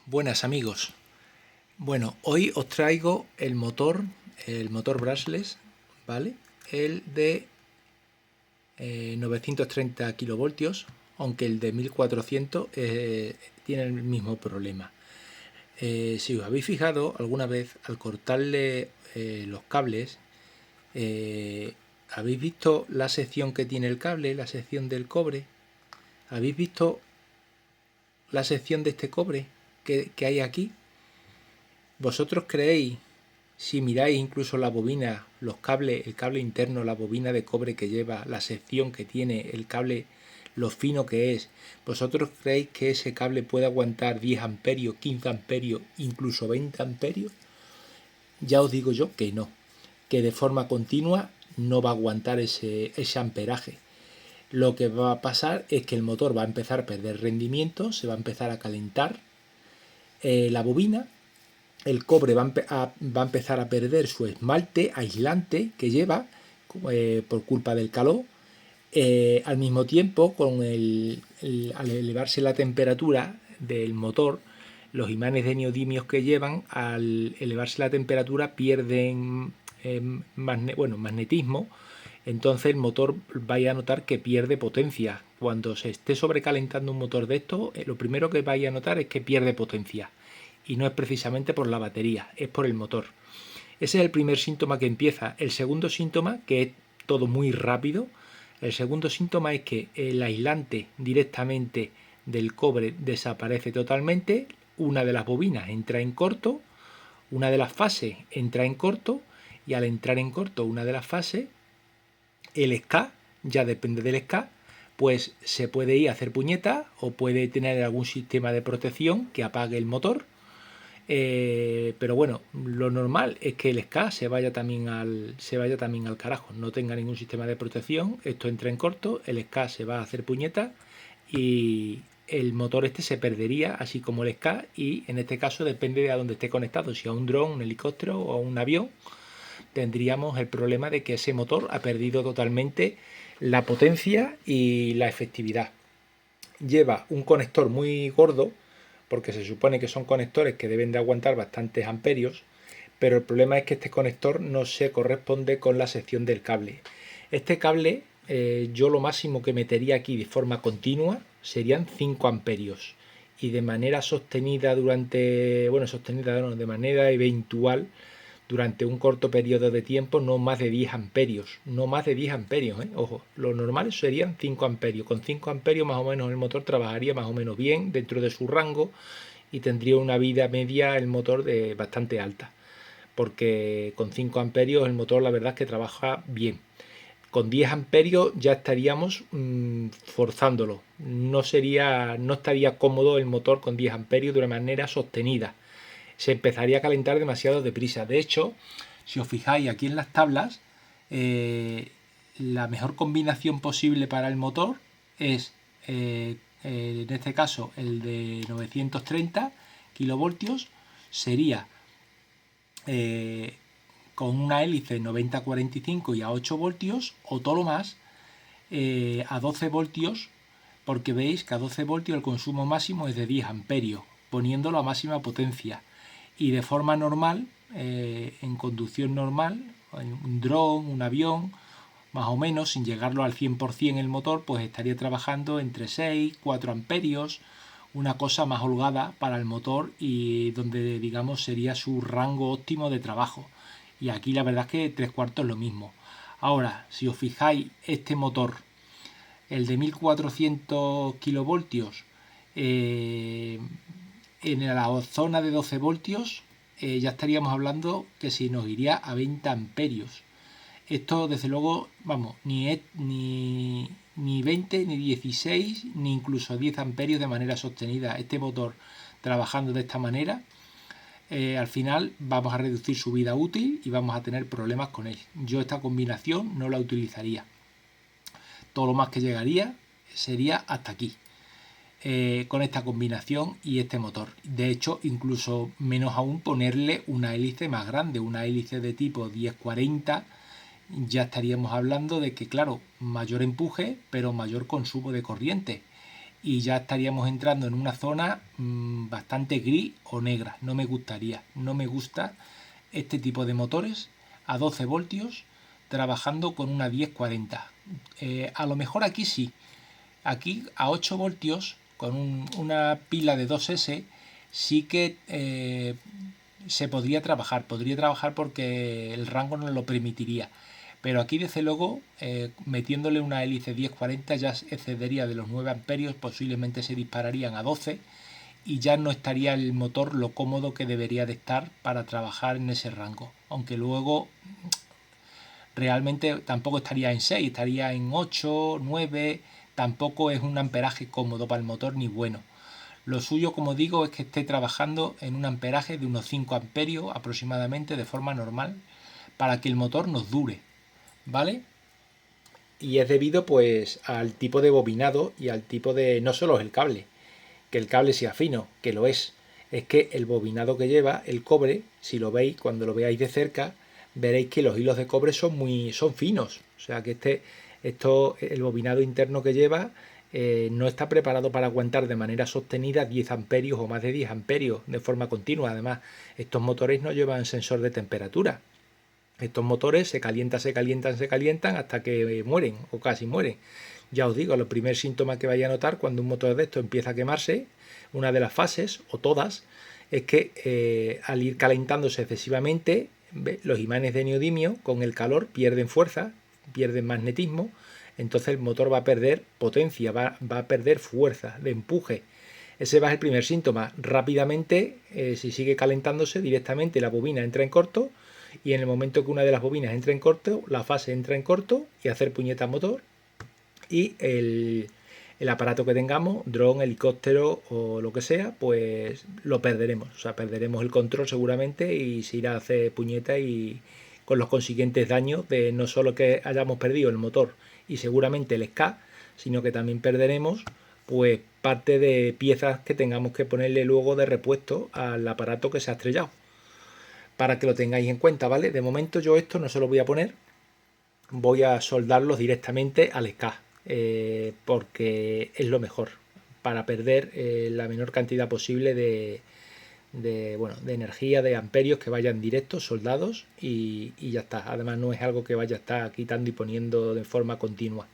Buenas amigos. Bueno, hoy os traigo el motor brushless, ¿vale? El de 930 kilovoltios, aunque el de 1400 tiene el mismo problema. Si os habéis fijado alguna vez al cortarle los cables, ¿habéis visto la sección que tiene el cable, la sección del cobre? ¿Habéis visto la sección de este cobre que hay aquí? ¿Vosotros creéis, si miráis incluso la bobina, los cables, el cable interno, la bobina de cobre que lleva, la sección que tiene, el cable, lo fino que es, vosotros creéis que ese cable puede aguantar 10 amperios, 15 amperios, incluso 20 amperios? Ya os digo yo que no, que de forma continua no va a aguantar ese amperaje. Lo que va a pasar es que el motor va a empezar a perder rendimiento, se va a empezar a calentar la bobina. El cobre va a empezar a perder su esmalte aislante que lleva por culpa del calor. Al mismo tiempo, al elevarse la temperatura del motor, los imanes de neodimios que llevan, al elevarse la temperatura, pierden magnetismo. Entonces el motor vaya a notar que pierde potencia. Cuando se esté sobrecalentando un motor de estos, lo primero que vaya a notar es que pierde potencia. Y no es precisamente por la batería, es por el motor. Ese es el primer síntoma que empieza. El segundo síntoma, que es todo muy rápido, el segundo síntoma es que el aislante directamente del cobre desaparece totalmente, una de las bobinas entra en corto, una de las fases entra en corto, y al entrar en corto una de las fases, el ska, ya depende del ska, pues se puede ir a hacer puñeta o puede tener algún sistema de protección que apague el motor. Pero bueno, lo normal es que el ska se vaya también al carajo, no tenga ningún sistema de protección, esto entra en corto, el ska se va a hacer puñeta y el motor este se perdería, así como el ska, y en este caso depende de a dónde esté conectado, si a un dron, un helicóptero o a un avión, tendríamos el problema de que ese motor ha perdido totalmente la potencia y la efectividad. Lleva un conector muy gordo, porque se supone que son conectores que deben de aguantar bastantes amperios, pero el problema es que este conector no se corresponde con la sección del cable. Este cable, yo lo máximo que metería aquí de forma continua serían 5 amperios, y de manera sostenida de manera eventual, durante un corto periodo de tiempo, no más de 10 amperios, no más de 10 amperios, ojo, lo normal serían 5 amperios, con 5 amperios más o menos el motor trabajaría más o menos bien dentro de su rango y tendría una vida media el motor de bastante alta, porque con 5 amperios el motor la verdad es que trabaja bien. Con 10 amperios ya estaríamos forzándolo, no estaría cómodo el motor con 10 amperios de una manera sostenida, se empezaría a calentar demasiado deprisa. De hecho, si os fijáis aquí en las tablas, la mejor combinación posible para el motor es, en este caso, el de 930 kilovoltios, sería con una hélice 90-45 y a 8 voltios, o todo lo más a 12 voltios, porque veis que a 12 voltios el consumo máximo es de 10 amperios, poniéndolo a máxima potencia. Y de forma normal, en conducción normal, en un dron, un avión, más o menos, sin llegarlo al 100% el motor, pues estaría trabajando entre 6, 4 amperios, una cosa más holgada para el motor y donde, digamos, sería su rango óptimo de trabajo. Y aquí la verdad es que 3/4 es lo mismo. Ahora, si os fijáis, este motor, el de 1400 kilovoltios, en la zona de 12 voltios, ya estaríamos hablando que si nos iría a 20 amperios. Esto, desde luego, vamos, ni 20, ni 16, ni incluso 10 amperios de manera sostenida. Este motor, trabajando de esta manera, al final vamos a reducir su vida útil y vamos a tener problemas con él. Yo esta combinación no la utilizaría. Todo lo más que llegaría sería hasta aquí. Con esta combinación y este motor. De hecho, incluso menos aún ponerle una hélice más grande, una hélice de tipo 1040, ya estaríamos hablando de que, claro, mayor empuje, pero mayor consumo de corriente. y ya estaríamos entrando en una zona bastante gris o negra. No me gustaría, no me gusta este tipo de motores a 12 voltios trabajando con una 1040. A lo mejor aquí sí, aquí a 8 voltios con una pila de 2S sí que se podría trabajar porque el rango nos lo permitiría. Pero aquí desde luego metiéndole una hélice 1040 ya excedería de los 9 amperios, posiblemente se dispararían a 12 y ya no estaría el motor lo cómodo que debería de estar para trabajar en ese rango. Aunque luego realmente tampoco estaría en 6, estaría en 8, 9, tampoco es un amperaje cómodo para el motor ni bueno. Lo suyo, como digo, es que esté trabajando en un amperaje de unos 5 amperios aproximadamente de forma normal para que el motor nos dure, ¿vale? Y es debido pues al tipo de bobinado y al tipo de... no solo el cable, que el cable sea fino, que lo es que el bobinado que lleva el cobre, si lo veis, cuando lo veáis de cerca, veréis que los hilos de cobre son finos. O sea que el bobinado interno que lleva no está preparado para aguantar de manera sostenida 10 amperios o más de 10 amperios de forma continua. Además, estos motores no llevan sensor de temperatura. Estos motores se calientan hasta que mueren o casi mueren. Ya os digo, los primeros síntomas que vais a notar cuando un motor de esto empieza a quemarse, una de las fases, o todas, es que al ir calentándose excesivamente, los imanes de neodimio con el calor pierden fuerza, pierden magnetismo, entonces el motor va a perder potencia, va a perder fuerza de empuje. Ese va a ser el primer síntoma. Rápidamente, si sigue calentándose, directamente la bobina entra en corto y en el momento que una de las bobinas entra en corto, la fase entra en corto y hacer puñeta motor y el aparato que tengamos, dron, helicóptero o lo que sea, pues lo perderemos. O sea, perderemos el control seguramente y se irá a hacer puñeta y con los consiguientes daños de no solo que hayamos perdido el motor y seguramente el ska, sino que también perderemos pues parte de piezas que tengamos que ponerle luego de repuesto al aparato que se ha estrellado. Para que lo tengáis en cuenta, ¿vale? De momento yo esto no se lo voy a poner, voy a soldarlos directamente al ska, porque es lo mejor para perder la menor cantidad posible de energía, de amperios que vayan directos, soldados y ya está. Además no es algo que vaya a estar quitando y poniendo de forma continua.